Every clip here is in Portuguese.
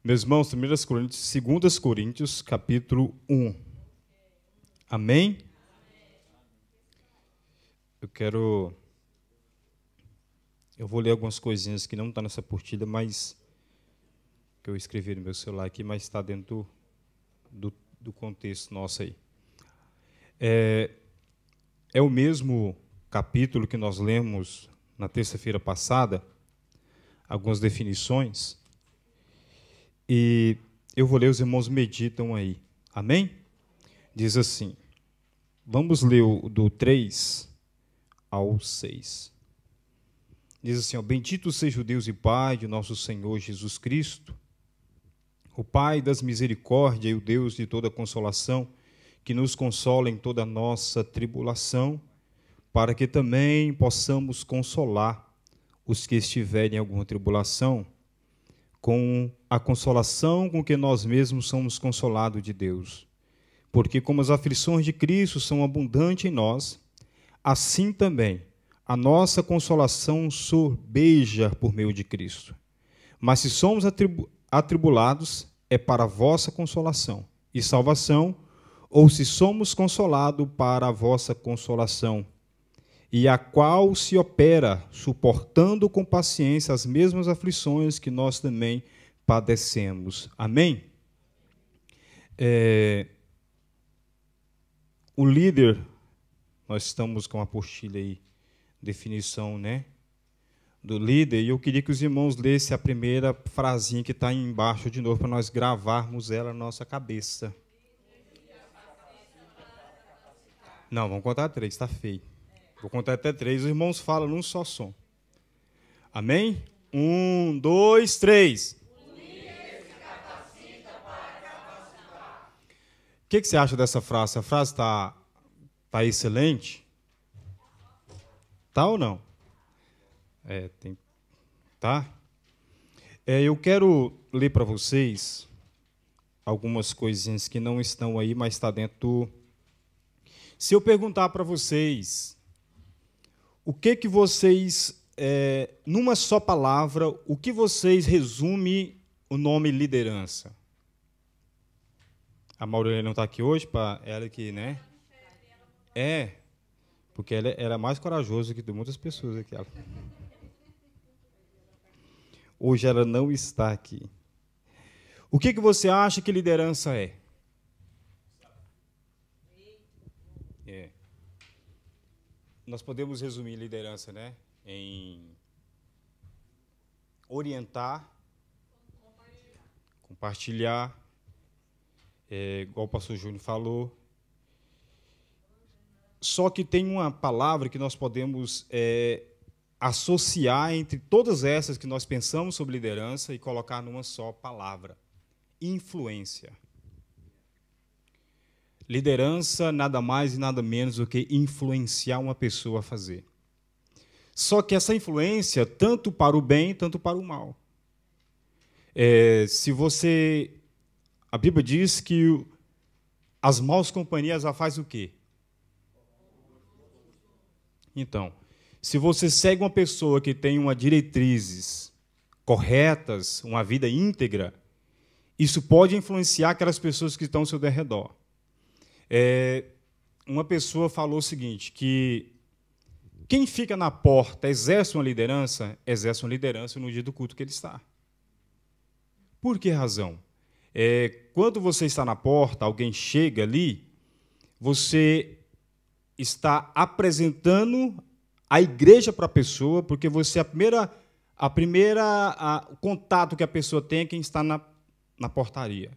Meus irmãos, 2 Coríntios, capítulo 1. Amém? Eu vou ler algumas coisinhas que não estão nessa apostila, mas que eu escrevi no meu celular aqui, mas está dentro do contexto nosso aí. É o mesmo capítulo que nós lemos na terça-feira passada, algumas definições, e eu vou ler, os irmãos meditam aí. Amém? Diz assim, vamos ler do 3 ao 6. Diz assim, bendito seja o Deus e Pai de nosso Senhor Jesus Cristo, o Pai das misericórdias e o Deus de toda consolação, que nos consola em toda a nossa tribulação, para que também possamos consolar os que estiverem em alguma tribulação, com a consolação com que nós mesmos somos consolados de Deus. Porque como as aflições de Cristo são abundantes em nós, assim também a nossa consolação sorbeja por meio de Cristo. Mas se somos atribulados, é para a vossa consolação e salvação, ou se somos consolados, para a vossa consolação, e a qual se opera, suportando com paciência as mesmas aflições que nós também padecemos. Amém? O líder, nós estamos com a apostila aí, definição, né, do líder, e eu queria que os irmãos lessem a primeira frasinha que está aí embaixo de novo, para nós gravarmos ela na nossa cabeça. Não, vamos contar 3, está feio. Vou contar até 3, os irmãos falam num só som. Amém? 1, 2, 3. O que você acha dessa frase? A frase está excelente? Tá ou não? Tá? Eu quero ler para vocês algumas coisinhas que não estão aí, mas está dentro. Se eu perguntar para vocês, o que vocês, numa só palavra, o que vocês resume o nome liderança? A Maurelene não está aqui hoje, para ela que, né? Porque ela era mais corajosa que de muitas pessoas aqui. Hoje ela não está aqui. O que você acha que liderança é? Nós podemos resumir liderança, né, em orientar, compartilhar, igual o pastor Júnior falou. Só que tem uma palavra que nós podemos associar entre todas essas que nós pensamos sobre liderança e colocar numa só palavra: influência. Liderança nada mais e nada menos do que influenciar uma pessoa a fazer. Só que essa influência, tanto para o bem, tanto para o mal. A Bíblia diz que as maus companhias já fazem o quê? Então, se você segue uma pessoa que tem uma diretrizes corretas, uma vida íntegra, isso pode influenciar aquelas pessoas que estão ao seu redor. Uma pessoa falou o seguinte, que quem fica na porta exerce uma liderança no dia do culto que ele está. Por que razão? Quando você está na porta, alguém chega ali, você está apresentando a igreja para a pessoa, porque você o contato que a pessoa tem é quem está na portaria.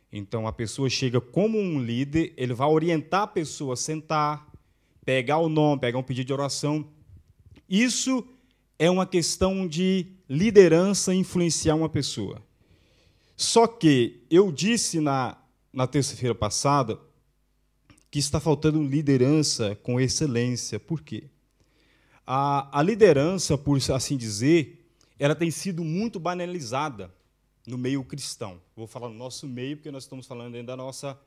Então, a pessoa chega como um líder, ele vai orientar a pessoa a sentar, pegar o nome, pegar um pedido de oração. Isso é uma questão de liderança influenciar uma pessoa. Só que eu disse na terça-feira passada que está faltando liderança com excelência. Por quê? A liderança, por assim dizer, ela tem sido muito banalizada no meio cristão. Vou falar no nosso meio, porque nós estamos falando dentro da nossa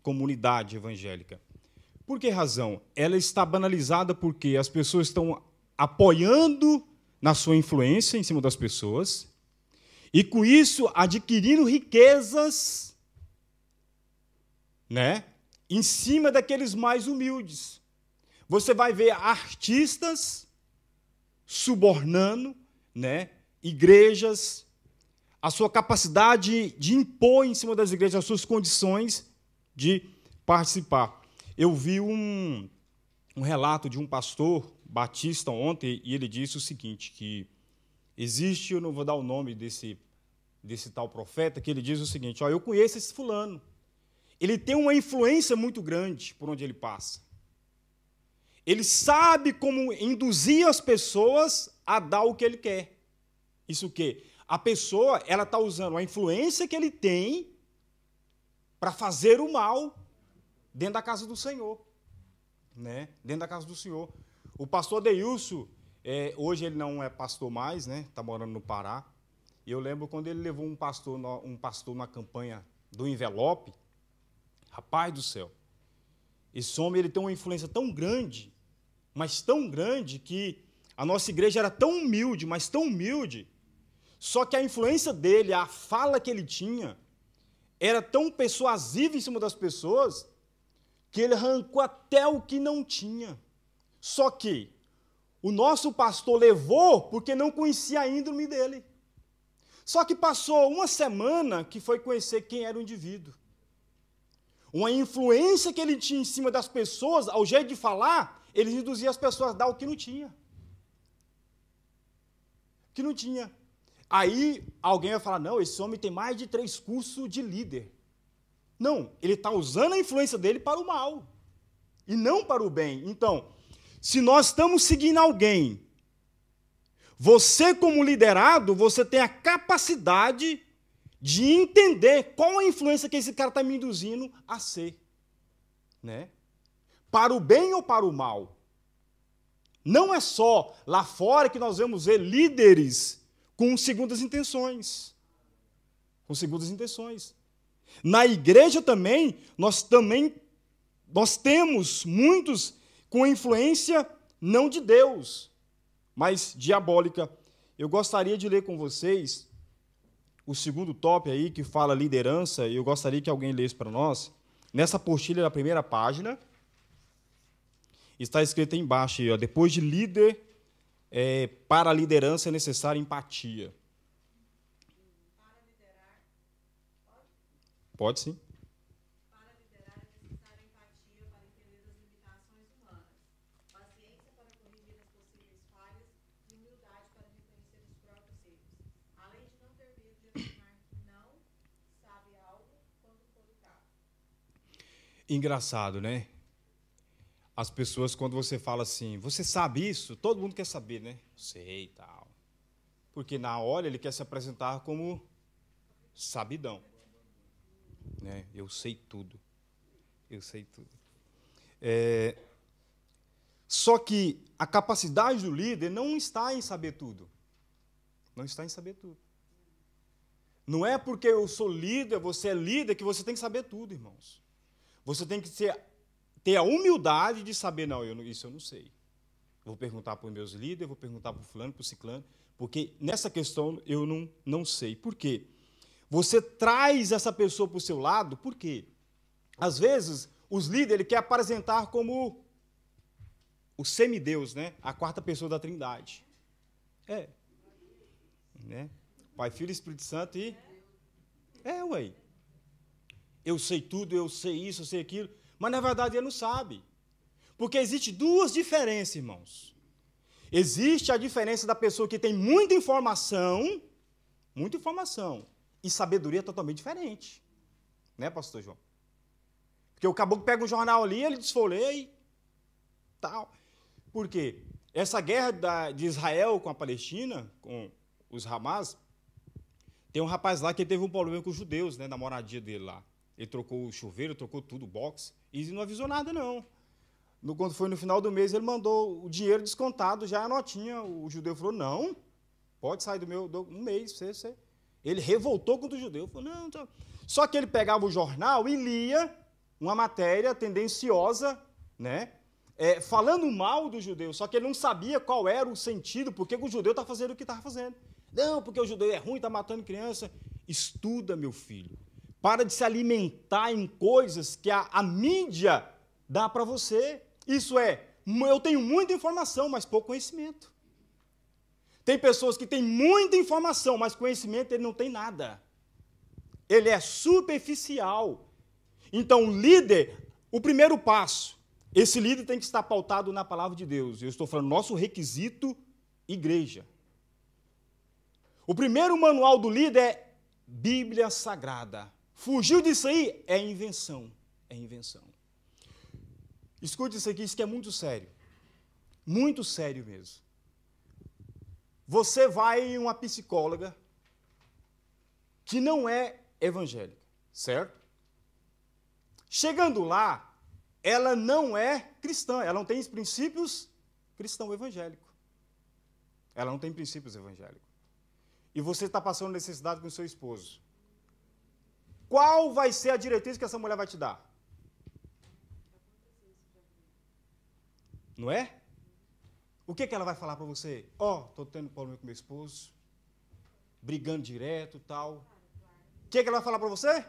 comunidade evangélica. Por que razão? Ela está banalizada porque as pessoas estão apoiando na sua influência em cima das pessoas E com isso, adquirindo riquezas, né, em cima daqueles mais humildes. Você vai ver artistas subornando, né, igrejas, a sua capacidade de impor em cima das igrejas as suas condições de participar. Eu vi um relato de um pastor batista ontem, e ele disse o seguinte, que existe, eu não vou dar o nome desse tal profeta, que ele diz o seguinte, ó, eu conheço esse fulano, ele tem uma influência muito grande por onde ele passa. Ele sabe como induzir as pessoas a dar o que ele quer. Isso o quê? A pessoa ela está usando a influência que ele tem para fazer o mal dentro da casa do Senhor. Né? Dentro da casa do Senhor. O pastor Deilson, hoje ele não é pastor mais, né? Está morando no Pará. E eu lembro quando ele levou um pastor na campanha do envelope. Rapaz do céu, esse homem ele tem uma influência tão grande, mas tão grande, que a nossa igreja era tão humilde, mas tão humilde, só que a influência dele, a fala que ele tinha, era tão persuasiva em cima das pessoas, que ele arrancou até o que não tinha. Só que o nosso pastor levou porque não conhecia a índole dele. Só que passou uma semana que foi conhecer quem era o indivíduo. Uma influência que ele tinha em cima das pessoas, ao jeito de falar, ele induzia as pessoas a dar o que não tinha. Que não tinha. Aí alguém vai falar, não, esse homem tem mais de 3 cursos de líder. Não, ele está usando a influência dele para o mal, e não para o bem. Então, se nós estamos seguindo alguém, você como liderado, você tem a capacidade de entender qual a influência que esse cara está me induzindo a ser. Né? Para o bem ou para o mal. Não é só lá fora que nós vamos ver líderes com segundas intenções. Com segundas intenções. Na igreja também, nós temos muitos com influência não de Deus, mas diabólica. Eu gostaria de ler com vocês o segundo tópico aí, que fala liderança, e eu gostaria que alguém lesse para nós. Nessa apostila da primeira página, está escrito aí embaixo, aí, ó, depois de líder, para a liderança é necessária empatia. Para liderar, Pode sim. para liderar é necessária empatia para entender as limitações humanas, paciência para corrigir as possíveis falhas e humildade para reconhecer os próprios erros, além de não ter medo de afirmar que não sabe algo quando for o caso. Engraçado, né? As pessoas, quando você fala assim, você sabe isso? Todo mundo quer saber, né? Sei e tal. Porque na hora ele quer se apresentar como sabidão. Né? Eu sei tudo. Eu sei tudo. Só que a capacidade do líder não está em saber tudo. Não está em saber tudo. Não é porque eu sou líder, você é líder, que você tem que saber tudo, irmãos. Você tem que ter a humildade de saber, não, isso eu não sei. Vou perguntar para os meus líderes, vou perguntar para o fulano, para o ciclano, porque nessa questão eu não sei. Por quê? Você traz essa pessoa para o seu lado, por quê? Às vezes, os líderes ele quer apresentar como o semideus, né? A quarta pessoa da Trindade. Né? Pai, Filho e Espírito Santo e... ué. Eu sei tudo, eu sei isso, eu sei aquilo. Mas, na verdade, ele não sabe. Porque existe 2 diferenças, irmãos. Existe a diferença da pessoa que tem muita informação, e sabedoria totalmente diferente. Né, pastor João? Porque o caboclo pega um jornal ali, ele desfolheia e tal. Por quê? Essa guerra de Israel com a Palestina, com os Hamas, tem um rapaz lá que teve um problema com os judeus, né, na moradia dele lá. Ele trocou o chuveiro, trocou tudo, o box, e não avisou nada, não. Quando foi no final do mês, ele mandou o dinheiro descontado, já a notinha. O judeu falou, não, pode sair um mês. Ele revoltou contra o judeu. Falou, não, tá. Só que ele pegava o jornal e lia uma matéria tendenciosa, né, falando mal do judeu, só que ele não sabia qual era o sentido, porque o judeu está fazendo o que estava fazendo. Não, porque o judeu é ruim, está matando criança. Estuda, meu filho. Para de se alimentar em coisas que a mídia dá para você. Isso é, eu tenho muita informação, mas pouco conhecimento. Tem pessoas que têm muita informação, mas conhecimento ele não tem nada. Ele é superficial. Então, o líder, o primeiro passo, esse líder tem que estar pautado na palavra de Deus. Eu estou falando, nosso requisito, igreja. O primeiro manual do líder é Bíblia Sagrada. Fugiu disso aí, é invenção. É invenção. Escute isso aqui, isso que é muito sério. Muito sério mesmo. Você vai em uma psicóloga que não é evangélica, certo? Chegando lá, ela não é cristã, ela não tem os princípios cristão-evangélicos. Ela não tem princípios evangélicos. E você está passando necessidade com o seu esposo. Qual vai ser a diretriz que essa mulher vai te dar? Não é? O que ela vai falar para você? Estou tendo problema com meu esposo, brigando direto e tal. O que ela vai falar para você?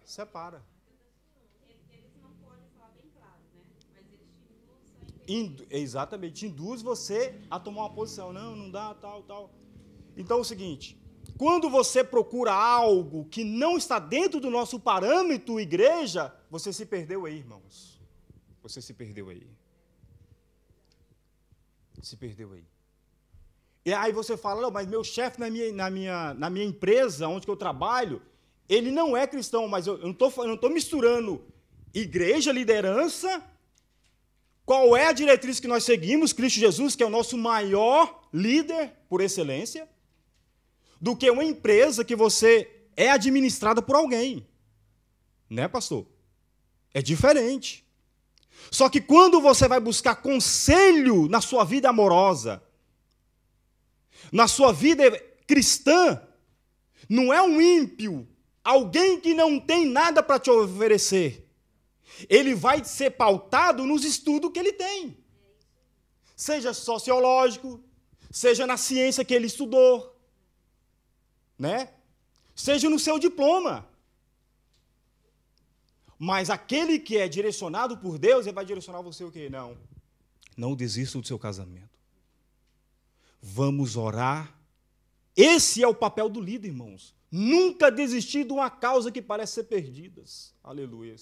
Separa. Eles não podem falar bem claro, né? Mas eles te induzem a Exatamente, induz você a tomar uma posição. Não dá, tal. Então é o seguinte, quando você procura algo que não está dentro do nosso parâmetro igreja, você se perdeu aí, irmãos. Você se perdeu aí. Se perdeu aí. E aí você fala, não, mas meu chefe na minha empresa, onde que eu trabalho, ele não é cristão, mas eu não estou misturando igreja, liderança. Qual é a diretriz que nós seguimos? Cristo Jesus, que é o nosso maior líder por excelência, do que uma empresa que você é administrada por alguém. Né, pastor? É diferente. Só que quando você vai buscar conselho na sua vida amorosa, na sua vida cristã, não é um ímpio, alguém que não tem nada para te oferecer. Ele vai ser pautado nos estudos que ele tem. Seja sociológico, seja na ciência que ele estudou, né? Seja no seu diploma. Mas aquele que é direcionado por Deus, ele vai direcionar você o quê? Não desista do seu casamento. Vamos orar. Esse é o papel do líder, irmãos. Nunca desistir de uma causa que parece ser perdida. Aleluia.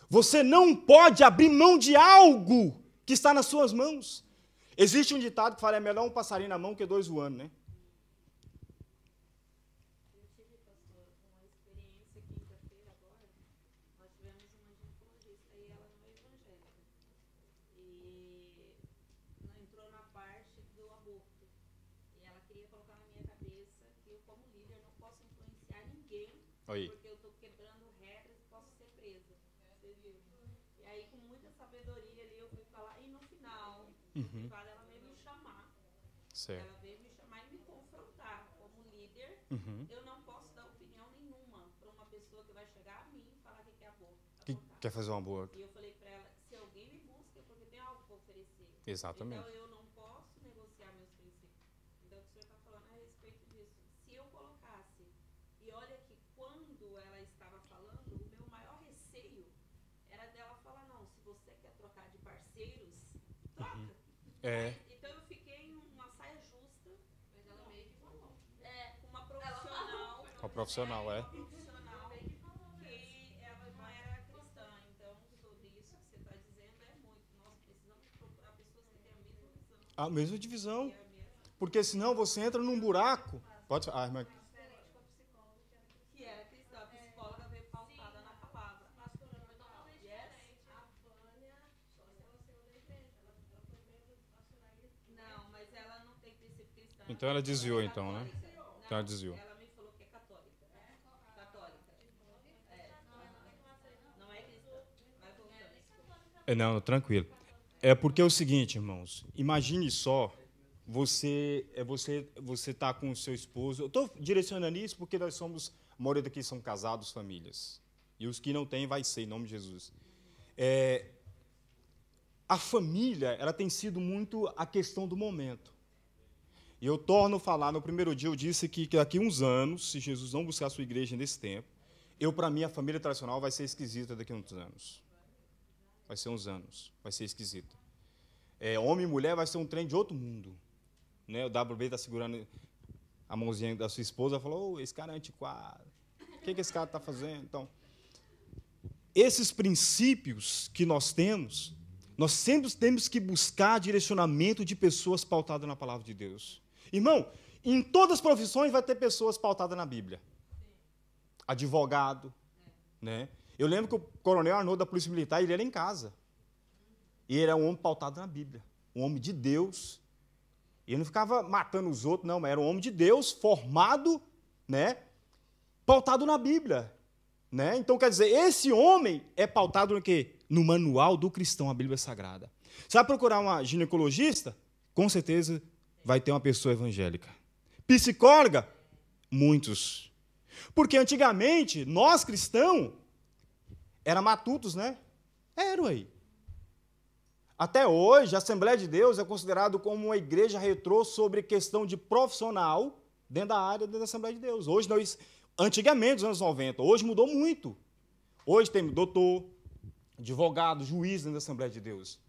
Você não pode abrir mão de algo que está nas suas mãos. Existe um ditado que fala, é melhor um passarinho na mão que dois voando, né? Aí. Porque eu estou quebrando regras e posso ser presa. Você viu? E aí, com muita sabedoria ali, eu fui falar. E no final, ela veio me chamar. Certo. Ela veio me chamar e me confrontar. Como líder, eu não posso dar opinião nenhuma para uma pessoa que vai chegar a mim e falar que quer aborto. Que quer fazer um aborto. E eu falei para ela, se alguém me busca é porque tem algo para oferecer. Exatamente. Então, eu não posso negociar meus princípios. Então, o que o senhor está falando a respeito disso. Se eu colocasse, e olha que quando ela estava falando, o meu maior receio era dela falar, não, se você quer trocar de parceiros, troca. Então eu fiquei em uma saia justa. Mas ela meio que falou. Com uma profissional. Com a profissional, Uma profissional que ela não era cristã. Então, sobre isso que você está dizendo é muito. Nós precisamos procurar pessoas que têm a mesma visão. A mesma divisão. Porque senão você entra num buraco. Pode falar, irmã. Que era cristã, a psicóloga veio pautada na palavra. Não, mas ela não tem princípio cristão. Então ela desviou, então, né? Então ela desviou. Ela me falou que é católica. Católica. Não é cristã. Vai voltando. Não, tranquilo. É porque é o seguinte, irmãos. Imagine só, você está com o seu esposo. Eu estou direcionando isso porque nós somos, a maioria daqui são casados, famílias. E os que não têm, vai ser, em nome de Jesus. A família, ela tem sido muito a questão do momento. E eu torno a falar, no primeiro dia eu disse que daqui a uns anos, se Jesus não buscar a sua igreja nesse tempo, para mim, a família tradicional vai ser esquisita daqui a uns anos. Vai ser uns anos, vai ser esquisita. Homem e mulher vai ser um trem de outro mundo. Né? O WB está segurando a mãozinha da sua esposa e falou, esse cara é antiquado. O que esse cara está fazendo? Então, esses princípios que nós sempre temos que buscar direcionamento de pessoas pautadas na palavra de Deus. Irmão, em todas as profissões vai ter pessoas pautadas na Bíblia. Advogado, né? Eu lembro que o coronel Arnoldo da Polícia Militar, ele era em casa. E ele era um homem pautado na Bíblia, um homem de Deus. Ele não ficava matando os outros, não, mas era um homem de Deus, formado, né? Pautado na Bíblia. Né? Então, quer dizer, esse homem é pautado no quê? No manual do cristão, a Bíblia Sagrada. Você vai procurar uma ginecologista? Com certeza vai ter uma pessoa evangélica. Psicóloga? Muitos. Porque antigamente, nós cristãos, era matutos, né? Era aí. Até hoje, a Assembleia de Deus é considerado como uma igreja retrô sobre questão de profissional dentro da área da Assembleia de Deus. Hoje, antigamente, nos anos 90, hoje mudou muito. Hoje tem doutor, advogado, juiz dentro da Assembleia de Deus.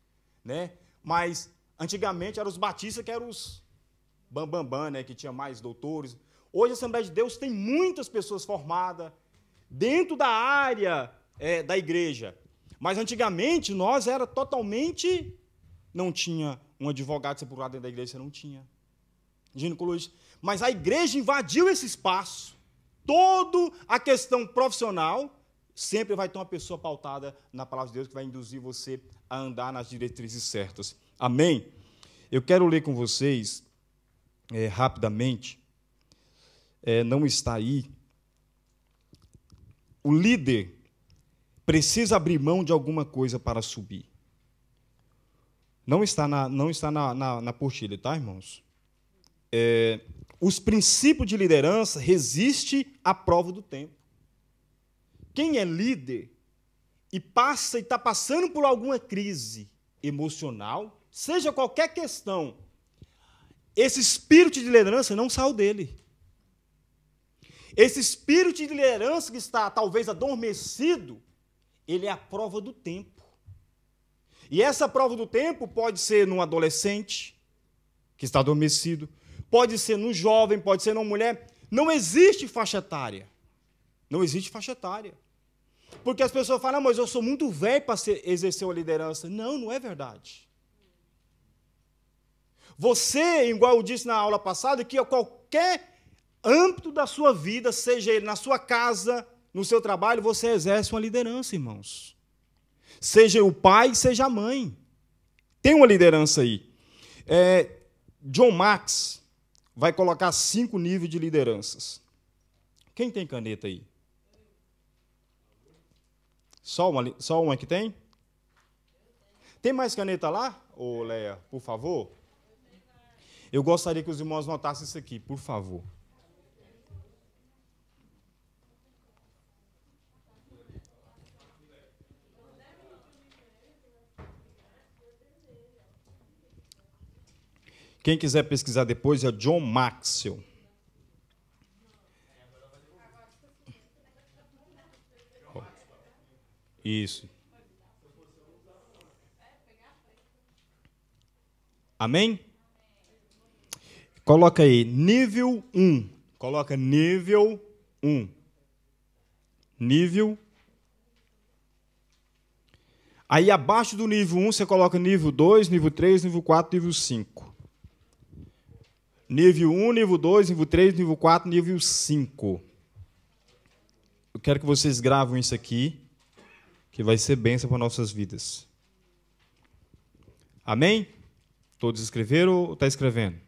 Né? Mas, antigamente, eram os batistas que eram os bambambam, né? Que tinha mais doutores. Hoje, a Assembleia de Deus tem muitas pessoas formadas dentro da área da igreja. Mas, antigamente, nós era totalmente... Não tinha um advogado sepultado dentro da igreja, você não tinha. Ginecologista. Mas a igreja invadiu esse espaço. Toda a questão profissional, sempre vai ter uma pessoa pautada na palavra de Deus que vai induzir você a andar nas diretrizes certas. Amém? Eu quero ler com vocês, rapidamente, não está aí, o líder precisa abrir mão de alguma coisa para subir. Não está na apostila, tá, irmãos? Os princípios de liderança resistem à prova do tempo. Quem é líder e está passando por alguma crise emocional, seja qualquer questão, esse espírito de liderança não saiu dele. Esse espírito de liderança que está talvez adormecido, ele é a prova do tempo. E essa prova do tempo pode ser num adolescente que está adormecido, pode ser num jovem, pode ser numa mulher. Não existe faixa etária. Não existe faixa etária. Porque as pessoas falam, mas eu sou muito velho para exercer uma liderança. Não, não é verdade. Você, igual eu disse na aula passada, que qualquer âmbito da sua vida, seja ele na sua casa, no seu trabalho, você exerce uma liderança, irmãos. Seja o pai, seja a mãe. Tem uma liderança aí. John Max vai colocar 5 níveis de lideranças. Quem tem caneta aí? Só uma que tem? Tem mais caneta lá, ô Leia, por favor? Eu gostaria que os irmãos notassem isso aqui, por favor. Quem quiser pesquisar depois é John Maxwell. Isso. Amém? Coloca aí, nível 1. Coloca nível 1. Nível. Aí, abaixo do nível 1, você coloca nível 2, nível 3, nível 4, nível 5. Nível 1, nível 2, nível 3, nível 4, nível 5. Eu quero que vocês gravam isso aqui, que vai ser bênção para nossas vidas. Amém? Todos escreveram ou está escrevendo?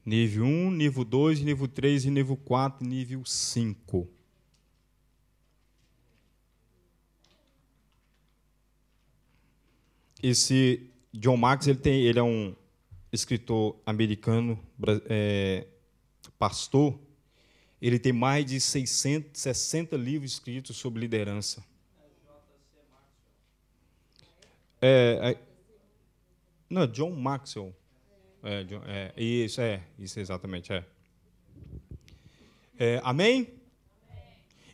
Nível 1, nível 2, nível 3, nível 4, nível 5. Esse John Max, ele é um escritor americano, pastor. Ele tem mais de 660 livros escritos sobre liderança. Não, John Maxwell. Isso exatamente, amém?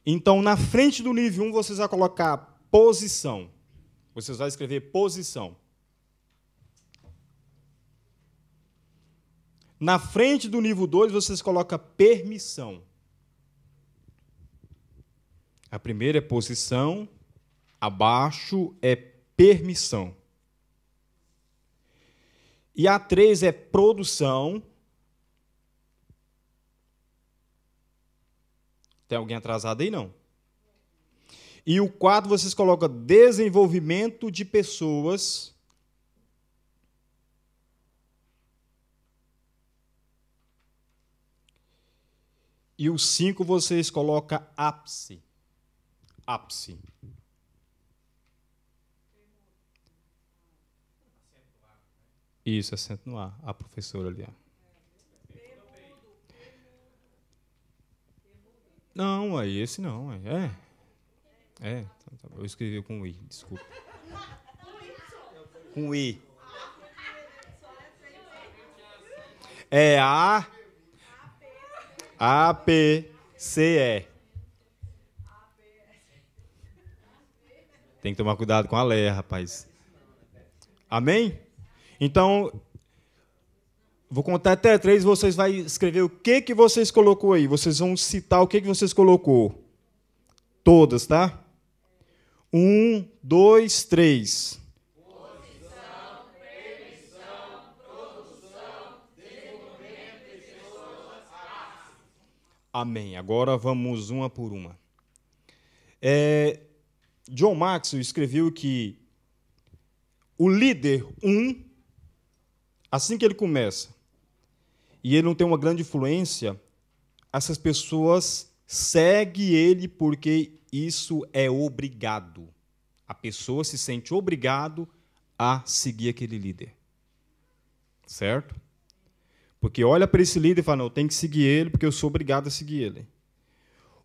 Então, na frente do nível 1, vocês vão colocar posição. Vocês vão escrever posição. Na frente do nível 2, vocês colocam permissão. A primeira é posição, abaixo é permissão. E a 3 é produção. Tem alguém atrasado aí? Não. E o 4, vocês colocam desenvolvimento de pessoas. E o 5, vocês colocam ápice. Ápice. Isso, acento no A. A professora ali. Não, aí esse não. Eu escrevi com I, desculpa. Com I. É A, P, C, E. Tem que tomar cuidado com a Leia, rapaz. Amém? Então, vou contar até 3, vocês vão escrever o que vocês colocou aí. Vocês vão citar o que vocês colocou. Todas, tá? 1, 2, 3. Posição, permissão, produção, desenvolvimento de pessoas, Amém. Agora vamos uma por uma. John Maxwell escreveu que o líder 1, assim que ele começa, e ele não tem uma grande influência, essas pessoas seguem ele porque isso é obrigado. A pessoa se sente obrigado a seguir aquele líder. Certo? Porque olha para esse líder e fala, não, eu tenho que seguir ele porque eu sou obrigado a seguir ele.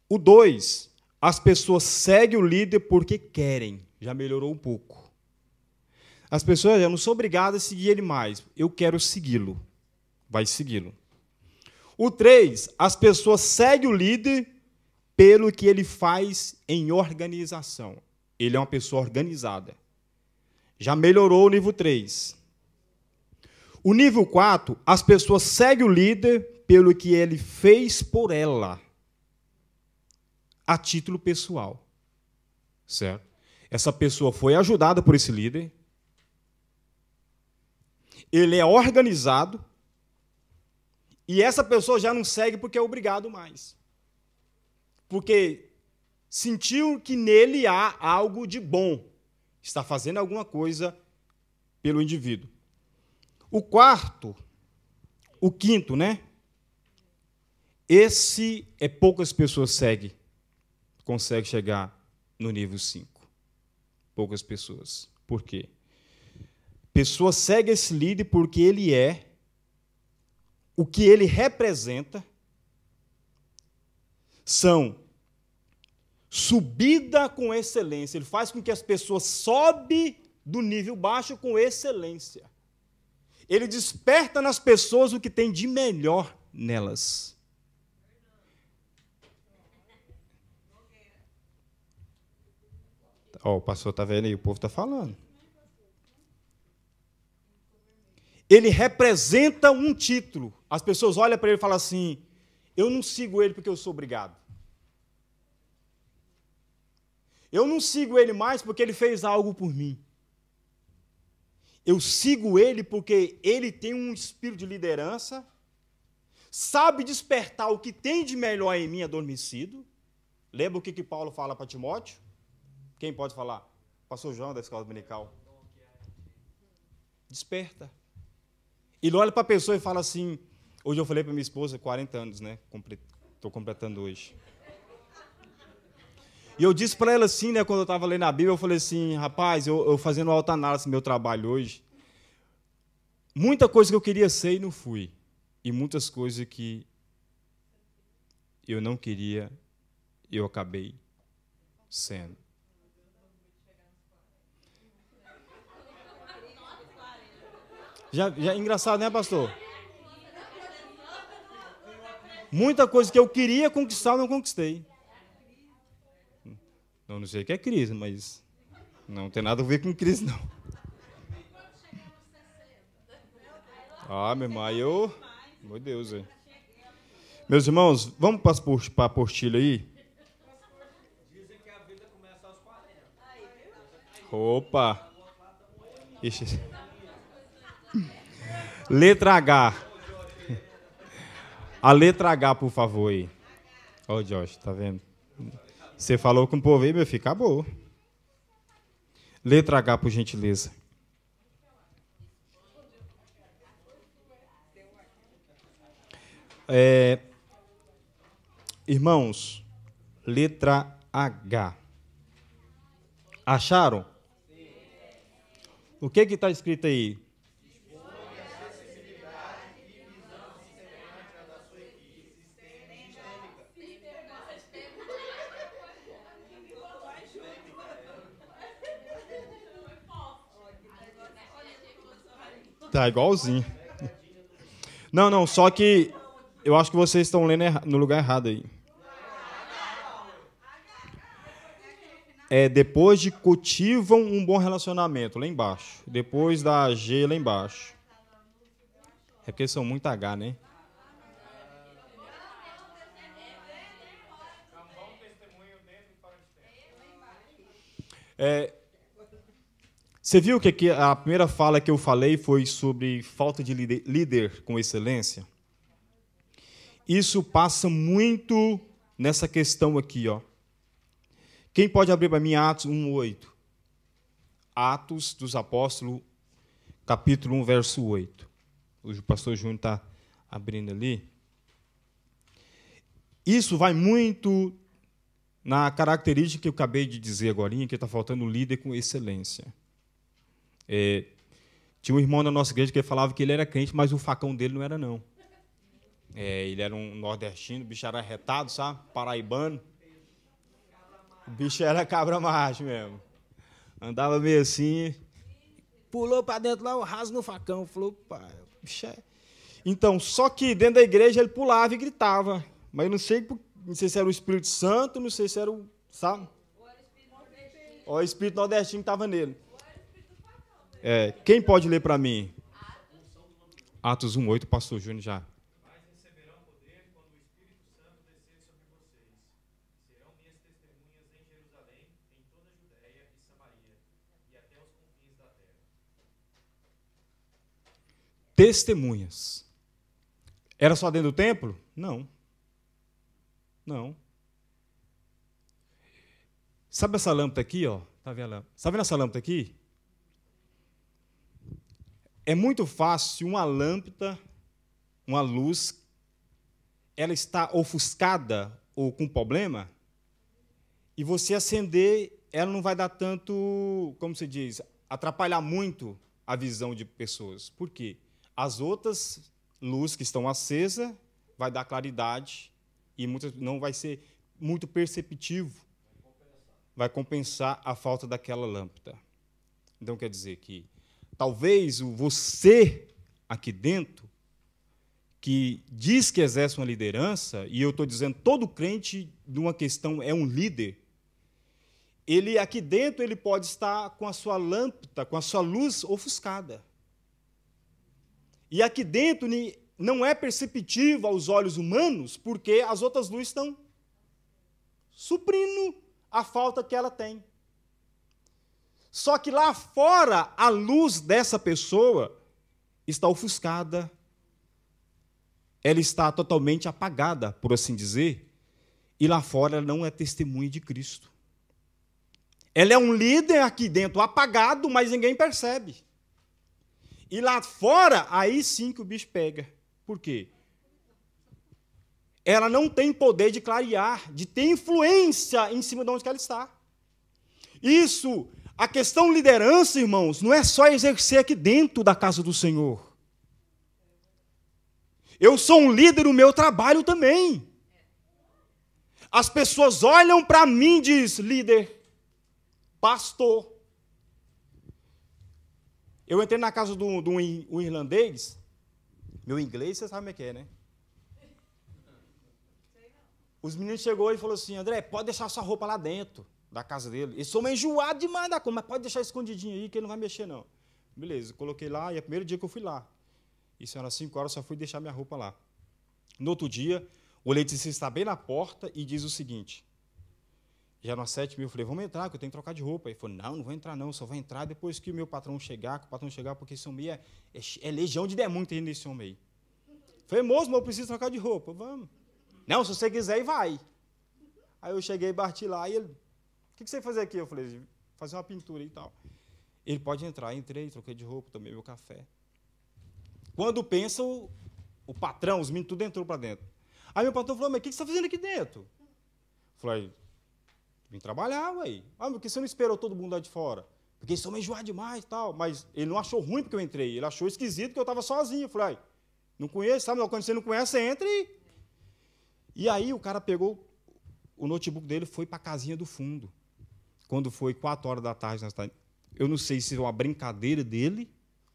O 2, as pessoas seguem o líder porque querem. Já melhorou um pouco. As pessoas, eu não sou obrigado a seguir ele mais, eu quero segui-lo. Vai segui-lo. O 3, as pessoas seguem o líder pelo que ele faz em organização. Ele é uma pessoa organizada. Já melhorou o nível 3. O nível 4, as pessoas seguem o líder pelo que ele fez por ela, a título pessoal. Certo? Essa pessoa foi ajudada por esse líder. Ele é organizado. E essa pessoa já não segue porque é obrigado mais. Porque sentiu que nele há algo de bom. Está fazendo alguma coisa pelo indivíduo. O quinto, né? Esse poucas pessoas conseguem chegar no nível 5. Poucas pessoas. Por quê? Pessoas seguem esse líder porque ele é o que ele representa são subida com excelência. Ele faz com que as pessoas sobem do nível baixo com excelência. Ele desperta nas pessoas o que tem de melhor nelas. O pastor está vendo aí, o povo está falando. Ele representa um título. As pessoas olham para ele e falam assim, eu não sigo ele porque eu sou obrigado. Eu não sigo ele mais porque ele fez algo por mim. Eu sigo ele porque ele tem um espírito de liderança, sabe despertar o que tem de melhor em mim adormecido. Lembra o que Paulo fala para Timóteo? Quem pode falar? Pastor João, da escola dominical. Desperta. Ele olha para a pessoa e fala assim, hoje eu falei para minha esposa, 40 anos, né? Estou completando hoje. E eu disse para ela assim, né, quando eu estava lendo a Bíblia, eu falei assim, rapaz, eu fazendo autoanálise do meu trabalho hoje, muita coisa que eu queria ser e não fui. E muitas coisas que eu não queria, eu acabei sendo. Já é engraçado, né, pastor? Muita coisa que eu queria conquistar, eu não conquistei. Não sei o que é crise, mas não tem nada a ver com crise, não. Ah, meu irmão, meu Deus, velho. Meus irmãos, vamos para a apostila aí? Dizem que a vida começa aos 40. Opa! Ixi. Letra H. A letra H, por favor, aí. Ó, Josh, tá vendo? Você falou com o povo aí, meu filho, acabou. Letra H, por gentileza. Irmãos, letra H. Acharam? O que está escrito aí? Tá igualzinho. Não, só que eu acho que vocês estão lendo no lugar errado aí. Depois de cultivam um bom relacionamento, lá embaixo. Depois da G, lá embaixo. É porque são muito H, né? Você viu que a primeira fala que eu falei foi sobre falta de líder com excelência? Isso passa muito nessa questão aqui, ó. Quem pode abrir para mim Atos 1:8? Atos dos Apóstolos, capítulo 1, verso 8. O pastor Júnior está abrindo ali. Isso vai muito na característica que eu acabei de dizer agora, que está faltando líder com excelência. Tinha um irmão na nossa igreja que falava que ele era crente, mas o facão dele não era, não. Ele era um nordestino, o bicho era arretado, sabe? Paraibano. O bicho era cabra macho mesmo. Andava meio assim, pulou para dentro lá, eu raso no facão. Falou, pai, bicho é... Então, só que dentro da igreja ele pulava e gritava. Mas eu não sei se era o Espírito Santo, não sei se era o... Sabe? Ou o Espírito nordestino que estava nele. Quem pode ler para mim? Atos 1:8, pastor Júnior já. Mas receberão poder quando o Espírito Santo descer sobre vocês. Serão minhas testemunhas em Jerusalém, em toda a Judéia e Samaria, e até os confins da terra. Testemunhas. Era só dentro do templo? Não. Sabe essa lâmpada aqui, ó? Tá vendo essa lâmpada aqui? É muito fácil uma lâmpada, uma luz, ela está ofuscada ou com problema, e você acender, ela não vai dar tanto, como se diz, atrapalhar muito a visão de pessoas. Por quê? As outras luzes que estão acesas vai dar claridade e não vai ser muito perceptivo. Vai compensar a falta daquela lâmpada. Então, quer dizer que talvez você aqui dentro, que diz que exerce uma liderança, e eu estou dizendo, todo crente de uma questão é um líder, ele aqui dentro ele pode estar com a sua lâmpada, com a sua luz ofuscada. E aqui dentro não é perceptível aos olhos humanos, porque as outras luzes estão suprindo a falta que ela tem. Só que lá fora, a luz dessa pessoa está ofuscada, ela está totalmente apagada, por assim dizer, e lá fora ela não é testemunha de Cristo. Ela é um líder aqui dentro apagado, mas ninguém percebe. E lá fora, aí sim que o bicho pega. Por quê? Ela não tem poder de clarear, de ter influência em cima de onde ela está. Isso, a questão liderança, irmãos, não é só exercer aqui dentro da casa do Senhor. Eu sou um líder no meu trabalho também. As pessoas olham para mim e dizem, líder, pastor. Eu entrei na casa de um irlandês. Meu inglês, você sabe como é que é, né? Os meninos chegou e falou assim, André, pode deixar sua roupa lá dentro da casa dele. Eles são enjoados demais da cama, mas pode deixar escondidinho aí que ele não vai mexer, não. Beleza, eu coloquei lá e é o primeiro dia que eu fui lá. Isso era 5 horas, eu só fui deixar minha roupa lá. No outro dia, o eletricista está bem na porta e diz o seguinte, já eram 7h, eu falei, vamos entrar, que eu tenho que trocar de roupa. Ele falou, não vou entrar não, só vou entrar depois que o meu patrão chegar, porque esse homem é legião de demônio tem nesse homem aí. Eu falei, moço, mas eu preciso trocar de roupa, vamos. Não, se você quiser, vai. Aí eu cheguei, bati lá, e ele, o que você vai fazer aqui? Eu falei, fazer uma pintura e tal. Ele pode entrar, entrei, troquei de roupa, tomei meu café. Quando pensa, o patrão, os meninos, tudo entrou para dentro. Aí meu patrão falou, mas o que você está fazendo aqui dentro? Eu falei, vim trabalhar, ué. Ah, mas por que você não esperou todo mundo lá de fora? Porque eles são meio enjoados demais e tal. Mas ele não achou ruim porque eu entrei, ele achou esquisito que eu estava sozinho. Eu falei, não conheço, sabe? Quando você não conhece, você entra e... E aí o cara pegou o notebook dele e foi para a casinha do fundo. Quando foi 4 horas da tarde, eu não sei se foi uma brincadeira dele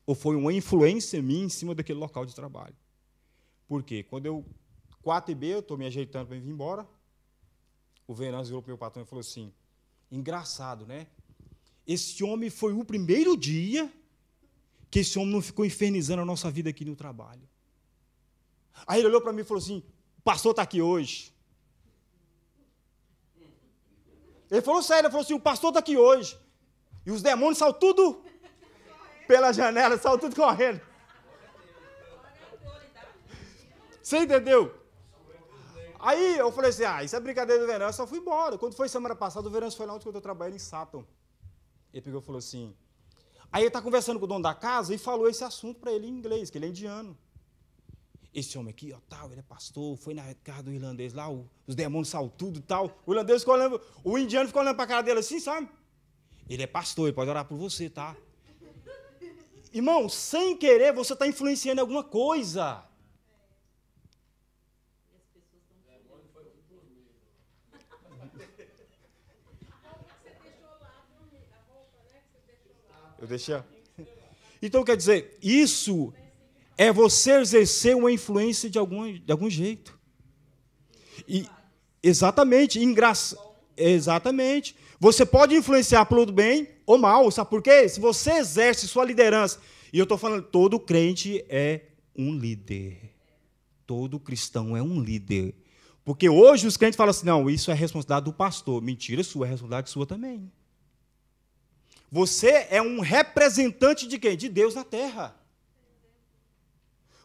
ou foi uma influência minha em cima daquele local de trabalho. Por quê? Quando eu, 4h30, eu estou me ajeitando para vir embora, o Venâncio virou para o meu patrão e falou assim, engraçado, né? Esse homem foi o primeiro dia que esse homem não ficou infernizando a nossa vida aqui no trabalho. Aí ele olhou para mim e falou assim, o pastor está aqui hoje. Ele falou sério, ele falou assim, o pastor está aqui hoje. E os demônios saíram tudo pela janela, saíram tudo correndo. Você entendeu? Aí eu falei assim, isso é brincadeira do Venâncio, eu só fui embora. Quando foi semana passada, o Venâncio foi lá onde eu trabalhei, em Sutton. Ele pegou e falou assim, aí ele está conversando com o dono da casa e falou esse assunto para ele em inglês, que ele é indiano. Esse homem aqui, ó, tal, ele é pastor, foi na casa do irlandês lá, os demônios saíram tudo e tal. O irlandês ficou olhando, o indiano ficou olhando para a cara dele assim, sabe? Ele é pastor, ele pode orar por você, tá? Irmão, sem querer, você está influenciando alguma coisa. Eu deixei. Então, quer dizer, isso é você exercer uma influência de algum jeito. E, exatamente, exatamente. Você pode influenciar pelo bem ou mal, sabe por quê? Se você exerce sua liderança, e eu estou falando, todo crente é um líder. Todo cristão é um líder. Porque hoje os crentes falam assim, não, isso é responsabilidade do pastor. Mentira sua, é responsabilidade sua também. Você é um representante de quem? De Deus na terra.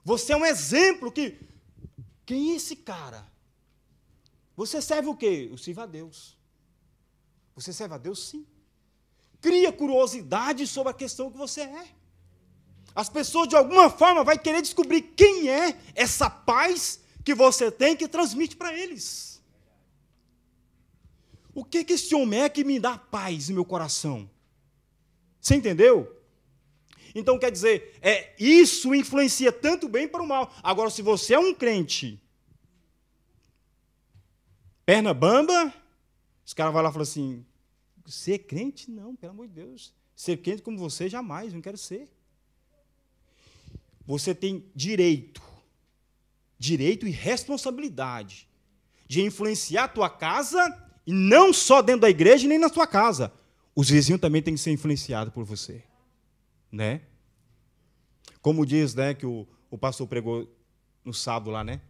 Você é um exemplo que... Quem é esse cara? Você serve o quê? Eu sirvo a Deus. Você serve a Deus, sim. Cria curiosidade sobre a questão que você é. As pessoas, de alguma forma, vão querer descobrir quem é essa paz que você tem que transmite para eles. O que esse homem é que me dá paz no meu coração? Você entendeu? Então, quer dizer, isso influencia tanto o bem para o mal. Agora, se você é um crente, perna bamba, os caras vão lá e falam assim, ser crente? Não, pelo amor de Deus. Ser crente como você, jamais, não quero ser. Você tem direito e responsabilidade de influenciar a tua casa, e não só dentro da igreja, nem na tua casa. Os vizinhos também têm que ser influenciados por você. Né? Como diz, né, que o pastor pregou no sábado lá, né?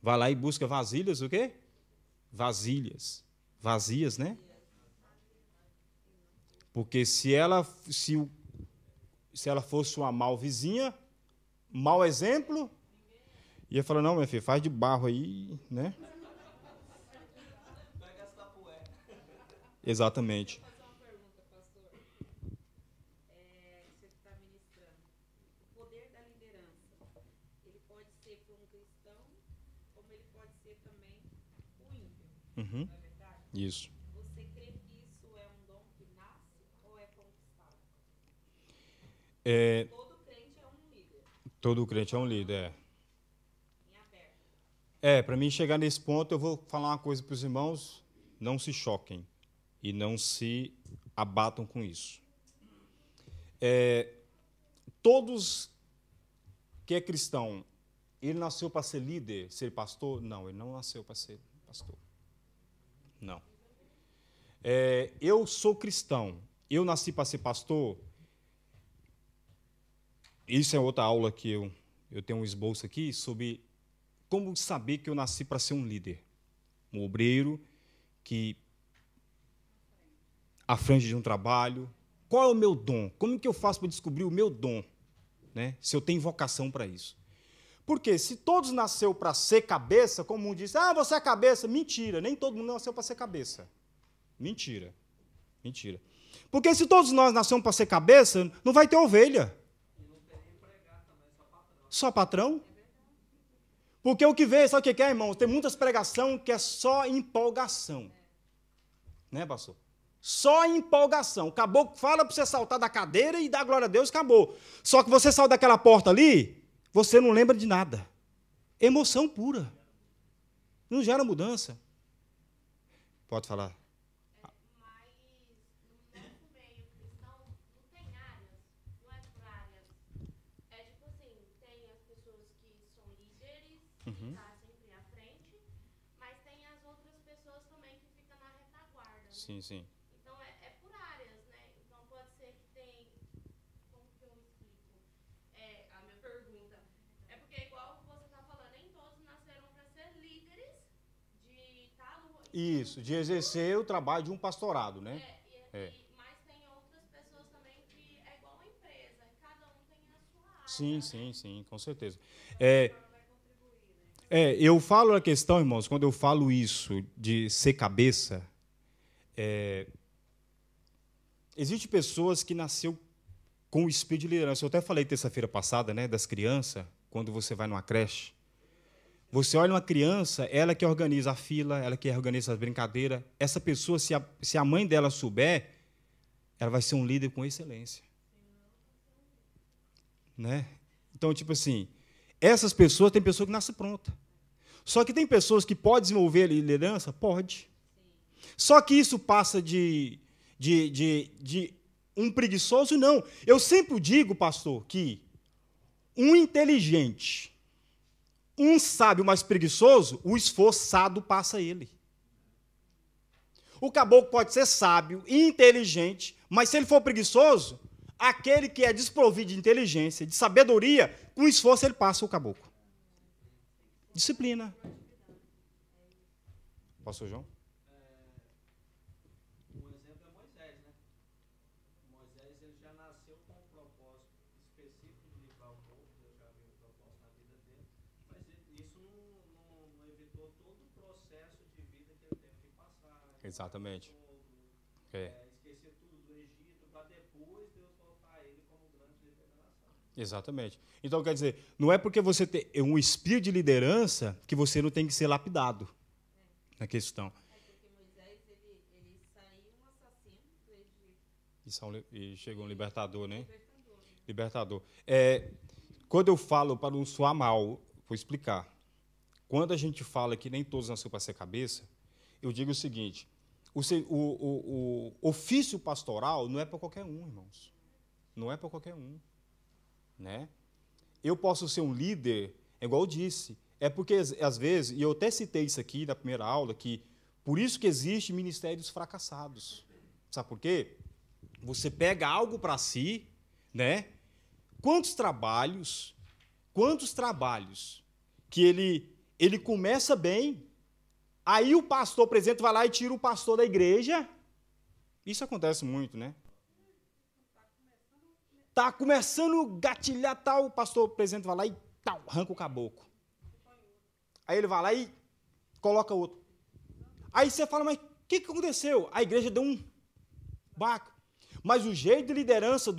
Vai lá e busca vasilhas, o quê? Vasilhas. Vazias, né? Porque se ela fosse uma mal vizinha, mau exemplo, ia falar, não, minha filha, faz de barro aí, né? Vai gastar poé. Exatamente. Vou fazer uma pergunta, pastor. Você está ministrando. O poder da liderança, ele pode ser para um cristão, como ele pode ser também o ímpio. Uhum. Não é verdade? Isso. Você crê que isso é um dom que nasce ou é conquistado? Todo crente é um líder, Todo crente é um líder, em aberto. Para mim chegar nesse ponto, eu vou falar uma coisa para os irmãos, não se choquem e não se abatam com isso. Todos que é cristão, ele nasceu para ser líder, ser pastor? Não, ele não nasceu para ser pastor. Não. Eu sou cristão, eu nasci para ser pastor. Isso é outra aula que eu tenho um esboço aqui sobre como saber que eu nasci para ser um líder, um obreiro que à frente de um trabalho. Qual é o meu dom? Como que eu faço para descobrir o meu dom? Né? Se eu tenho vocação para isso. Porque se todos nasceu para ser cabeça, como um diz, você é cabeça, mentira, nem todo mundo nasceu para ser cabeça. Mentira. Mentira. Porque se todos nós nascemos para ser cabeça, não vai ter ovelha. Só patrão? Porque o que vê, sabe o que é, irmão? Tem muitas pregações que é só empolgação. Né, pastor? Só empolgação. Acabou, fala para você saltar da cadeira e dar glória a Deus, acabou. Só que você saiu daquela porta ali, você não lembra de nada. Emoção pura. Não gera mudança. Pode falar. Uhum. Tá sempre à frente, mas tem as outras pessoas também que ficam na retaguarda. Né? Sim, sim. Então é por áreas, né? Então pode ser que tem. Como que eu explico? A minha pergunta. É porque, igual você está falando, nem todos nasceram para ser líderes de estar no. Isso, de exercer o trabalho de um pastorado, né? Mas tem outras pessoas também que é igual a empresa, cada um tem a sua área. Sim, sim, sim, com certeza. Eu falo a questão, irmãos, quando eu falo isso de ser cabeça, existem pessoas que nasceu com o espírito de liderança. Eu até falei terça-feira passada, né, das crianças, quando você vai numa creche. Você olha uma criança, ela que organiza a fila, ela que organiza as brincadeiras. Essa pessoa, se a mãe dela souber, ela vai ser um líder com excelência. Né? Então, tipo assim, essas pessoas, tem pessoa que nasce pronta. Só que tem pessoas que podem desenvolver a liderança? Pode. Só que isso passa de um preguiçoso? Não. Eu sempre digo, pastor, que um inteligente, um sábio mais preguiçoso, o esforçado passa ele. O caboclo pode ser sábio e inteligente, mas se ele for preguiçoso, aquele que é desprovido de inteligência, de sabedoria, com esforço ele passa o caboclo. Disciplina. Pastor João? Um exemplo é Moisés, né? Moisés ele já nasceu com um propósito específico de livrar o povo, Deus já viu o propósito na vida dele, mas isso não evitou todo o processo de vida que ele teve que passar. Né? Exatamente. Esquecer tudo do Egito, para depois Deus voltar a ele como grande líder da nação. Exatamente. Então, quer dizer, não é porque você tem um espírito de liderança que você não tem que ser lapidado na questão. Porque Moisés, ele saiu um assassino do Egito. E chegou um libertador, né? Libertador. Quando eu falo, para não soar mal, vou explicar. Quando a gente fala que nem todos nasceram para ser cabeça, eu digo o seguinte, o ofício pastoral não é para qualquer um, irmãos. Não é para qualquer um. Né? Eu posso ser um líder, igual eu disse, é porque, às vezes, e eu até citei isso aqui na primeira aula, que por isso que existem ministérios fracassados. Sabe por quê? Você pega algo para si, né? Quantos trabalhos que ele começa bem, aí o pastor presente vai lá e tira o pastor da igreja. Isso acontece muito, né? Está começando a gatilhar, tal, o pastor presente vai lá e tal, arranca o caboclo. Aí ele vai lá e coloca outro. Aí você fala, mas o que aconteceu? A igreja deu um baco. Mas o jeito de liderança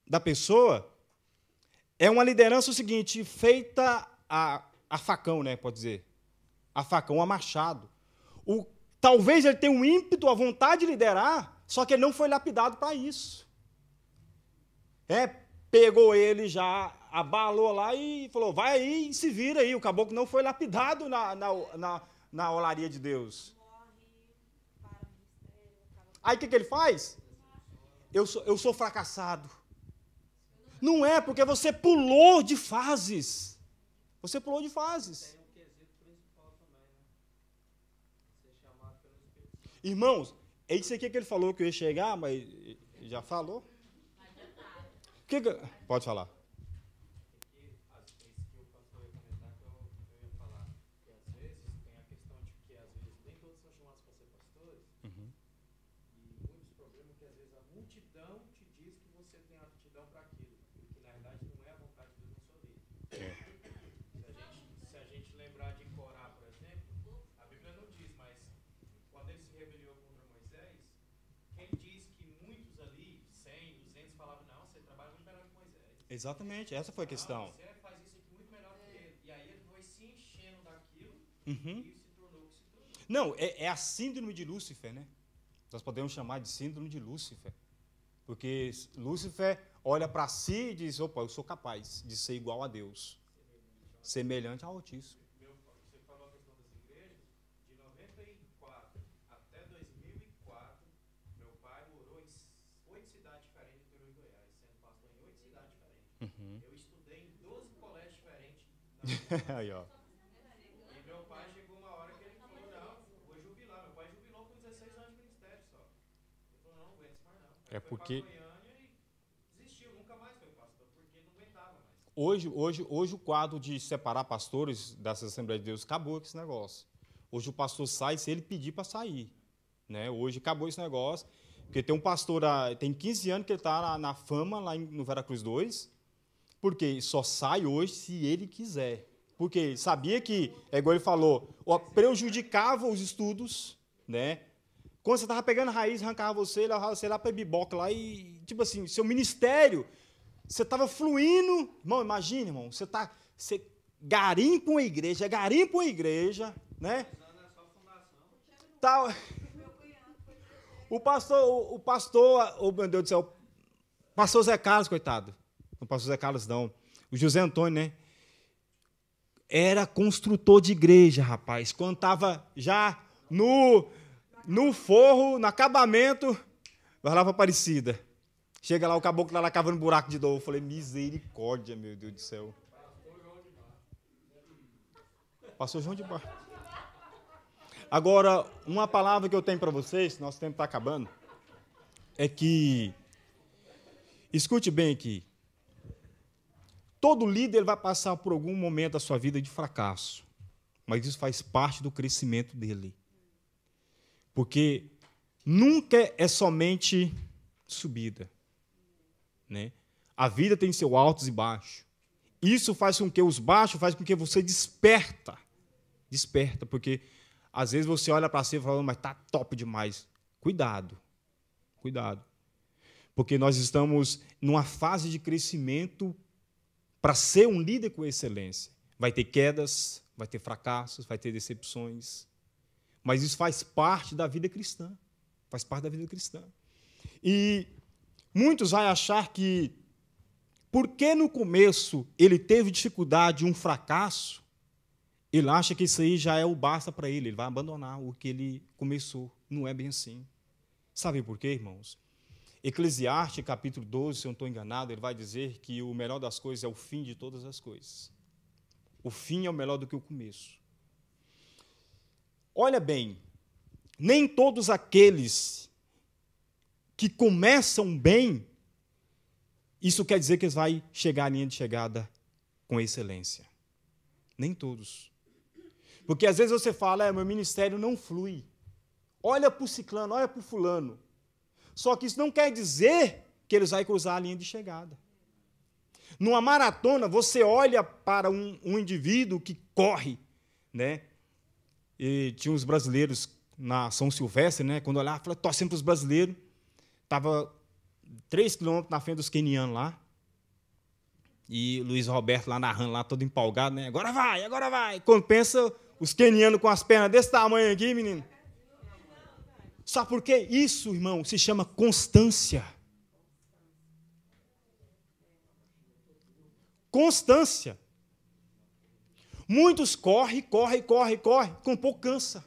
da pessoa é uma liderança o seguinte, feita a facão, né, pode dizer. A facão, a machado. Talvez ele tenha um ímpeto, a vontade de liderar, só que ele não foi lapidado para isso. Pegou ele já, abalou lá e falou, vai aí e se vira aí. O caboclo não foi lapidado na olaria de Deus. Aí o que ele faz? eu sou fracassado. Não é, porque você pulou de fases. Você pulou de fases. Tem um quesito principal também, né? Ser chamado pelo Espírito Santo. Irmãos, é isso aqui que ele falou que eu ia chegar, mas já falou? Pode falar. Isso que o pastor ia comentar, que eu ia falar. Que às vezes tem a questão de que às vezes nem todos são chamados para ser pastores. E muitos problemas que às vezes a multidão te diz que você tem aptidão para aquilo. E que na verdade não é a vontade de Deus na sua vida. Se a gente lembrar de Corá, por exemplo, a Bíblia não diz, mas quando ele se rebeliou contra Moisés, quem diz que muitos ali, 100, 200, falavam, não, você trabalha muito melhor que Moisés. Exatamente, essa foi a questão. Você faz isso aqui muito melhor que ele. E aí ele foi se enchendo daquilo e se tornou o que se tornou. Não, é a síndrome de Lúcifer, né? Nós podemos chamar de síndrome de Lúcifer. Porque Lúcifer olha para si e diz, opa, eu sou capaz de ser igual a Deus. Semelhante ao Altíssimo. Você falou a questão das igrejas. De 94 até 2004, meu pai morou em 8 cidades diferentes do interior de Goiás, sendo pastor em 8 cidades diferentes. Eu estudei em 12 colégios diferentes. Aí, ó. E meu pai chegou uma hora que ele falou, não, vou jubilar. Meu pai jubilou com 16 anos de ministério só. Ele falou, não aguento isso mais não. Aí É foi porque- pra Goiânia e desistiu, nunca mais foi pastor, porque não aguentava mais. Hoje o quadro de separar pastores dessa Assembleia de Deus acabou com esse negócio. Hoje o pastor sai se ele pedir para sair. Né? Hoje acabou esse negócio. Porque tem um pastor, tem 15 anos que ele está na fama, lá no Veracruz 2, porque só sai hoje se ele quiser. Porque sabia que, é igual ele falou, prejudicava os estudos, né? Quando você estava pegando raiz, arrancava você, levava você lá para Biboca lá e, tipo assim, seu ministério, você estava fluindo. Irmão, imagine, irmão, você garimpa uma igreja, né? Tal. O pastor, oh, meu Deus do céu, pastor Zé Carlos, coitado. Não pastor Zé Carlos, não. O José Antônio, né? Era construtor de igreja, rapaz. Quando estava já no forro, no acabamento, vai lá para Aparecida. Chega lá, o caboclo lá cavando buraco de novo. Eu falei, misericórdia, meu Deus do céu. Pastor João de Bar. Agora, uma palavra que eu tenho para vocês, nosso tempo está acabando, é que, escute bem aqui, todo líder vai passar por algum momento da sua vida de fracasso, mas isso faz parte do crescimento dele. Porque nunca é somente subida. Né? A vida tem seus altos e baixos. Isso faz com que os baixos, faz com que você desperta, porque às vezes você olha para si e fala, mas está top demais. Cuidado. Porque nós estamos numa fase de crescimento para ser um líder com excelência. Vai ter quedas, vai ter fracassos, vai ter decepções. Mas isso faz parte da vida cristã. E muitos vão achar que, porque no começo ele teve dificuldade, um fracasso, ele acha que isso aí já é o basta para ele vai abandonar o que ele começou. Não é bem assim. Sabe por quê, irmãos? Eclesiastes, capítulo 12, se eu não estou enganado, ele vai dizer que o melhor das coisas é o fim de todas as coisas. O fim é o melhor do que o começo. Olha bem, nem todos aqueles que começam bem, isso quer dizer que eles vão chegar à linha de chegada com excelência. Nem todos. Porque às vezes você fala, meu ministério não flui. Olha para o ciclano, olha para o fulano. Só que isso não quer dizer que eles vão cruzar a linha de chegada. Numa maratona, você olha para um indivíduo que corre, né? E tinha uns brasileiros na São Silvestre, né? Quando eu olhava, falei, torcendo para os brasileiros. Estava 3 quilômetros na frente dos quenianos lá. E Luiz Roberto lá narrando, lá todo empolgado, né? Agora vai. Quando pensa, os quenianos com as pernas desse tamanho aqui, menino. Sabe por quê? Isso, irmão, se chama constância. Constância. Muitos correm, com pouco cansa.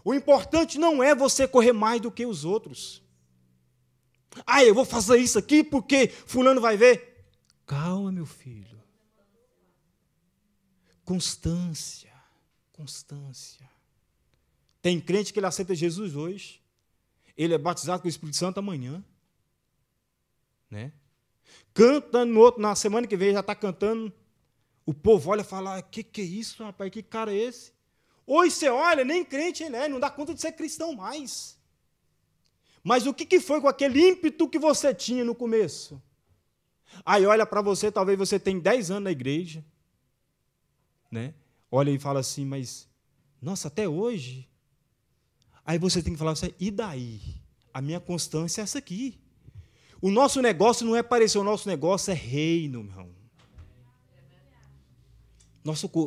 O importante não é você correr mais do que os outros. Ah, eu vou fazer isso aqui porque fulano vai ver. Calma, meu filho. Constância. Constância. Tem crente que ele aceita Jesus hoje. Ele é batizado com o Espírito Santo amanhã. Né? Canta no outro, na semana que vem já está cantando. O povo olha e fala, que é isso, rapaz? Que cara é esse? Hoje você olha, nem crente ele é, não dá conta de ser cristão mais. Mas o que foi com aquele ímpeto que você tinha no começo? Aí olha para você, talvez você tenha 10 anos na igreja. Né? Olha e fala assim, mas, nossa, até hoje? Aí você tem que falar assim, e daí? A minha constância é essa aqui. O nosso negócio não é parecer, o nosso negócio é reino, meu irmão.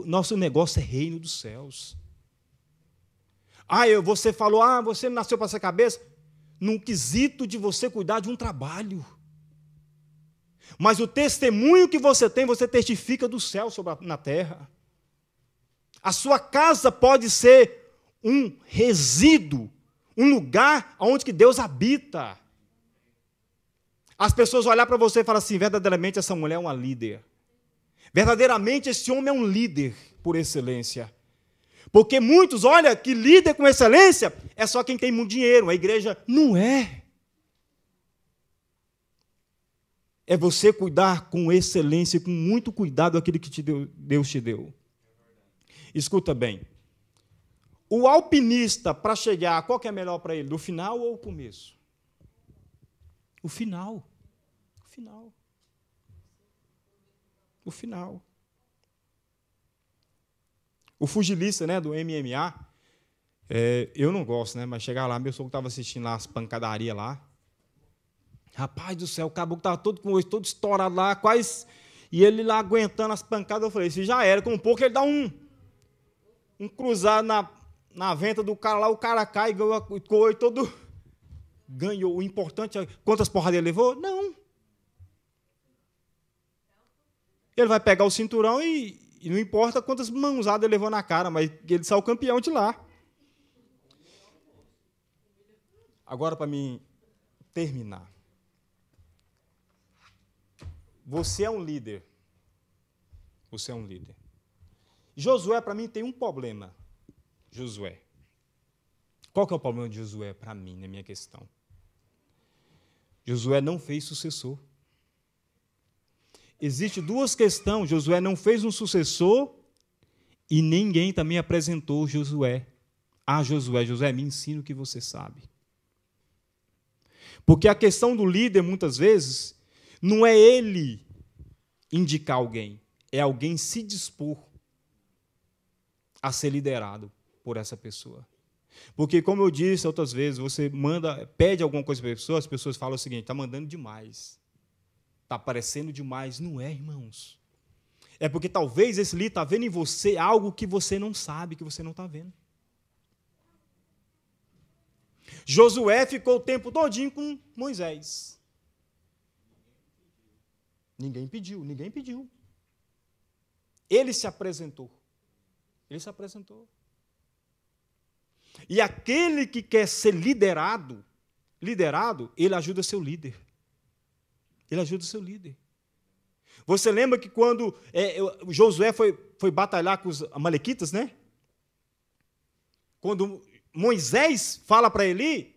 Nosso negócio é reino dos céus. Você falou, você não nasceu para essa cabeça? Num quesito de você cuidar de um trabalho. Mas o testemunho que você tem, você testifica do céu na terra. A sua casa pode ser um resíduo, um lugar onde que Deus habita. As pessoas olhar para você e falar assim, verdadeiramente essa mulher é uma líder. Verdadeiramente esse homem é um líder por excelência. Porque muitos olham que líder com excelência é só quem tem muito dinheiro. A igreja não é. É você cuidar com excelência, com muito cuidado aquilo que Deus te deu. Escuta bem. O alpinista, para chegar, qual que é melhor para ele? Do final ou o começo? O final. O final. O final. O fugilista, né, do MMA, eu não gosto, né, mas chegar lá, meu sogro estava assistindo lá as pancadarias lá. Rapaz do céu, o caboclo estava todo com o osso, todo estourado lá, quase. E ele lá aguentando as pancadas, eu falei, se já era, com um pouco ele dá um cruzado na venta do cara lá, o cara cai, ganhou todo. Ganhou. O importante é quantas porradas ele levou? Não. Ele vai pegar o cinturão e não importa quantas mãozadas ele levou na cara, mas ele saiu campeão de lá. Agora, para mim terminar. Você é um líder. Você é um líder. Josué, para mim, tem um problema. Josué. Qual que é o problema de Josué para mim, na minha questão? Josué não fez sucessor. Existem duas questões. Josué não fez um sucessor e ninguém também apresentou Josué. Josué, me ensina o que você sabe. Porque a questão do líder, muitas vezes, não é ele indicar alguém, é alguém se dispor a ser liderado por essa pessoa. Porque, como eu disse outras vezes, você pede alguma coisa para a pessoa, as pessoas falam o seguinte, está mandando demais. Está aparecendo demais. Não é, irmãos. É porque talvez esse líder está vendo em você algo que você não sabe, que você não está vendo. Josué ficou o tempo todinho com Moisés. Ninguém pediu. Ele se apresentou. E aquele que quer ser liderado, ele ajuda seu líder. Você lembra que quando Josué foi batalhar com os amalequitas, né? Quando Moisés fala para ele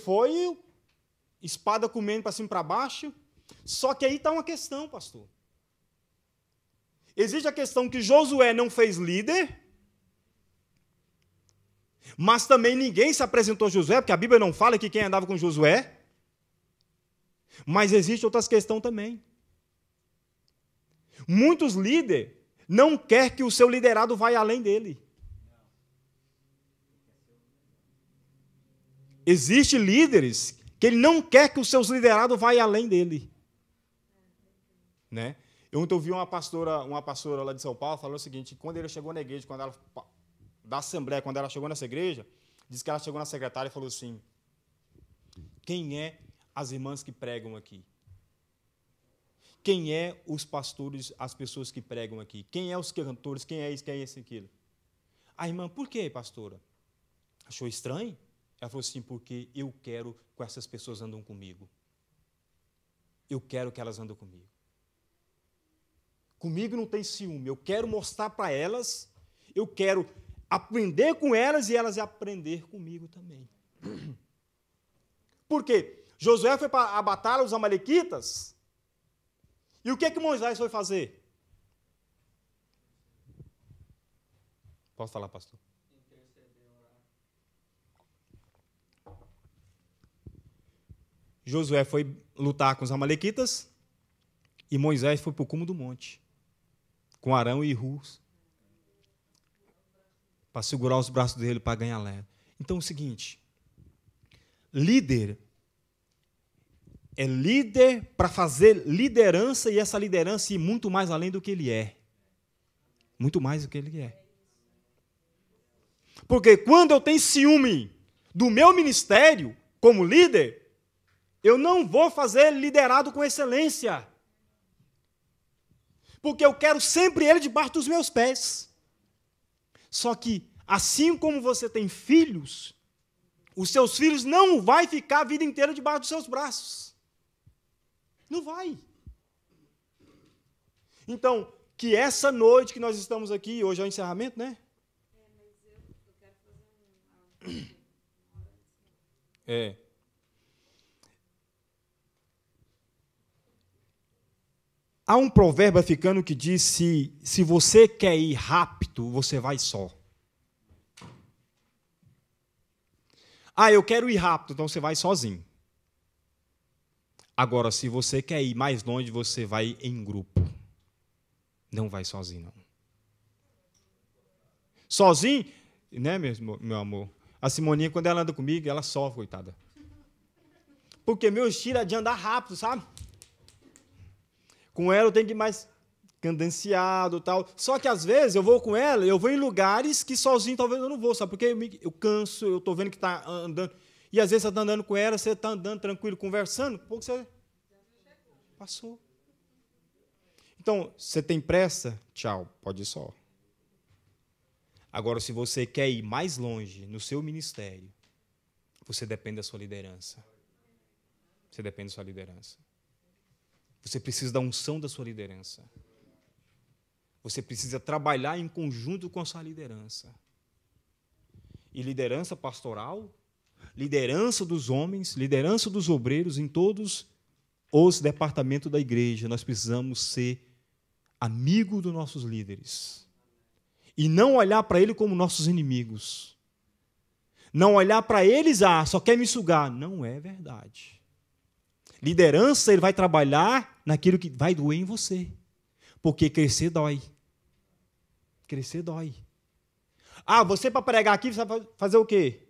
foi espada comendo para cima e para baixo. Só que aí está uma questão, pastor. Existe a questão que Josué não fez líder, mas também ninguém se apresentou a Josué, porque a Bíblia não fala que quem andava com Josué. Mas existe outras questões também. Muitos líderes não querem que o seu liderado vá além dele. Existem líderes que ele não quer que os seus liderados vá além dele. Né? Eu ontem ouvi uma pastora lá de São Paulo falando o seguinte, quando ele chegou na igreja, da Assembleia, quando ela chegou nessa igreja, disse que ela chegou na secretária e falou assim, quem é as irmãs que pregam aqui? Quem é os pastores, as pessoas que pregam aqui? Quem é os cantores? Quem é isso, quem é esse, aquilo? A irmã, por quê, pastora? Achou estranho? Ela falou assim, porque eu quero que essas pessoas andam comigo. Eu quero que elas andem comigo. Comigo não tem ciúme. Eu quero mostrar para elas, eu quero aprender com elas e elas aprender comigo também. Por quê? Josué foi para a batalha dos amalequitas. E o que Moisés foi fazer? Posso falar, pastor? Josué foi lutar com os amalequitas e Moisés foi para o cume do monte, com Arão e Hur, para segurar os braços dele para ganhar leve. Então é o seguinte, líder é líder para fazer liderança e essa liderança ir muito mais além do que ele é. Muito mais do que ele é. Porque quando eu tenho ciúme do meu ministério como líder, eu não vou fazer liderado com excelência. Porque eu quero sempre ele debaixo dos meus pés. Só que, assim como você tem filhos, os seus filhos não vão ficar a vida inteira debaixo dos seus braços. Não vai. Então, que essa noite que nós estamos aqui, hoje é o encerramento, né? Mas eu quero fazer É. Há um provérbio africano que diz, se você quer ir rápido, você vai só. Ah, eu quero ir rápido, então você vai sozinho. Agora, se você quer ir mais longe, você vai em grupo. Não vai sozinho, não. Sozinho, né, meu amor? A Simoninha, quando ela anda comigo, ela sofre, coitada. Porque meu estilo é de andar rápido, sabe? Com ela eu tenho que ir mais cadenciado e tal. Só que, às vezes, eu vou com ela, eu vou em lugares que sozinho talvez eu não vou, sabe? Porque eu canso, eu estou vendo que está andando. E, às vezes, você está andando com ela, você está andando tranquilo, conversando, pouco você passou. Então, você tem pressa? Tchau, pode ir só. Agora, se você quer ir mais longe no seu ministério, você depende da sua liderança. Você depende da sua liderança. Você precisa da unção da sua liderança. Você precisa trabalhar em conjunto com a sua liderança. E liderança pastoral, liderança dos homens, liderança dos obreiros em todos os departamentos da igreja. Nós precisamos ser amigo dos nossos líderes. E não olhar para eles como nossos inimigos. Não olhar para eles, só quer me sugar. Não é verdade. Liderança, ele vai trabalhar naquilo que vai doer em você. Porque crescer dói. Crescer dói. Você para pregar aqui, você vai fazer o quê?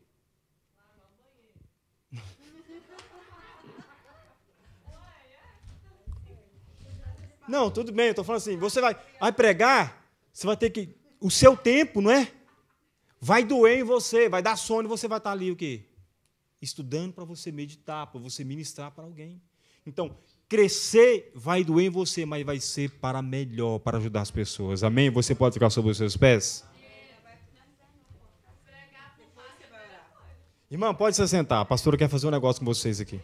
Não, tudo bem, eu estou falando assim, você vai pregar, você vai ter que... O seu tempo, não é? Vai doer em você, vai dar sono e você vai estar ali o quê? Estudando para você meditar, para você ministrar para alguém. Então, crescer vai doer em você, mas vai ser para melhor, para ajudar as pessoas. Amém? Você pode ficar sobre os seus pés? Irmã, pode se sentar. A pastora quer fazer um negócio com vocês aqui.